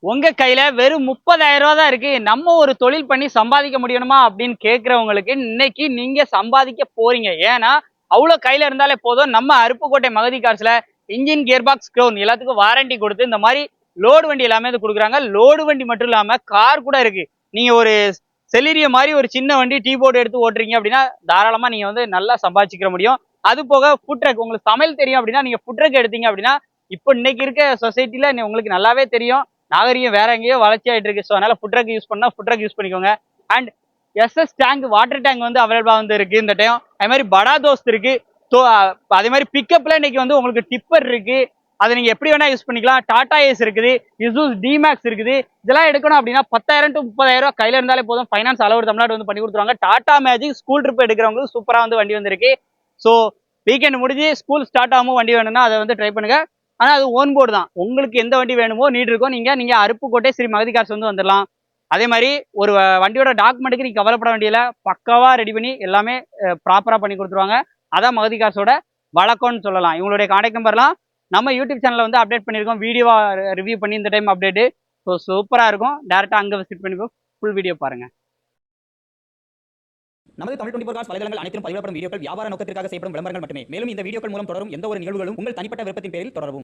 உங்க கையில வெறும் 30,000 தான் இருக்கு. நம்ம ஒரு தொழில் பண்ணி சம்பாதிக்க முடியணுமா அப்படின்னு கேட்கிறவங்களுக்கு இன்னைக்கு நீங்க சம்பாதிக்க போறீங்க. ஏன்னா அவ்வளவு கையில இருந்தாலே போதும். நம்ம அருப்புக்கோட்டை மகதி கார்ஸ்ல இன்ஜின் கியர் பாக்ஸ் க்ரௌன் எல்லாத்துக்கும் வாரண்டி கொடுத்து இந்த மாதிரி லோடு வண்டி எல்லாமே இது கொடுக்குறாங்க. லோடு வண்டி மட்டும் இல்லாம கார் கூட இருக்கு. நீங்க ஒரு செலிரிய மாதிரி ஒரு சின்ன வண்டி டீ போர்டு எடுத்து ஓட்டுறீங்க அப்படின்னா தாராளமா நீங்க வந்து நல்லா சம்பாதிச்சுக்க முடியும். அது போக ஃபுட் ட்ரக், உங்களுக்கு சமையல் தெரியும் அப்படின்னா நீங்க ஃபுட் ட்ரக் எடுத்தீங்க அப்படின்னா இப்போ இன்னைக்கு இருக்க சொசைட்டில உங்களுக்கு நல்லாவே தெரியும், நாகரிகம் வேற எங்கேயோ வளர்ச்சி ஆயிட்டு இருக்கு. ஸோ அதனால ஃபுட் ட்ரக் யூஸ் பண்ணா ஃபுட் ட்ரக் யூஸ் பண்ணிக்கோங்க. And SS tank, water tank வந்து அவைலபிளா வந்து இருக்கு இந்த டைம். அதே மாதிரி படா தோஸ்த் இருக்கு. அதே மாதிரி பிக்கப்ல இன்னைக்கு வந்து உங்களுக்கு டிப்பர் இருக்கு. அதை நீங்க எப்படி வேணா யூஸ் பண்ணிக்கலாம். டாடா ஏஸ் இருக்குது, இசூஸ் டிமேக்ஸ் இருக்குது. இதெல்லாம் எடுக்கணும் அப்படின்னா 10,000 to 30,000 கையில இருந்தாலே போதும். ஃபைனான்ஸ் அளவு தமிழ்நாடு வந்து பண்ணி கொடுத்துருவாங்க. டாடா மேஜிக் ஸ்கூல் ட்ரிப் எடுக்கிறவங்களுக்கு சூப்பரா வந்து வண்டி வந்திருக்கு. ஸோ வீக்கெண்ட் முடிஞ்சு ஸ்கூல் ஸ்டார்ட் ஆகும் வண்டி வேணும்னா அதை வந்து ட்ரை பண்ணுங்க. ஆனா அது ஓன் போர்டு தான். உங்களுக்கு எந்த வண்டி வேணுமோ நீட் இருக்கோ நீங்க அருப்புக்கோட்டை ஸ்ரீ மகதி கார்ஸ் வந்து வந்துடலாம். அதே மாதிரி ஒரு வண்டியோட டாக்குமெண்ட்டுக்கு நீங்க கவலைப்பட வேண்டியல, பக்காவா ரெடி பண்ணி எல்லாமே ப்ராப்பரா பண்ணி கொடுத்துருவாங்க. அதான் மகதி கார்ஸோட வழக்கம்னு சொல்லலாம். இவங்களுடைய கான்டாக்ட் நம்பர்லாம் நம்ம யூடியூப் சேனல்ல வந்து அப்டேட் பண்ணியிருக்கோம். வீடியோவா ரிவ்யூ பண்ணி இந்த டைம் அப்டேட். ஸோ சூப்பரா இருக்கும். டேரக்டா அங்க விசிட் பண்ணி ஃபுல் வீடியோ பாருங்க. நமது தமிழ் 24 காஸ் வலைதளங்கள் அனைத்தும் பதிவிடப்படும் வீடியோக்கள் வியாபார நோக்கத்திற்காக செய்யப்படும் விளம்பரங்கள் மட்டுமே. மேலும் இந்த வீடியோக்கள் மூலம் தொடரும் எந்த ஒரு நிகழ்வுகளும் உங்கள் தனிப்பட்ட விருப்பத்தின் பேரில் தொடரவும்.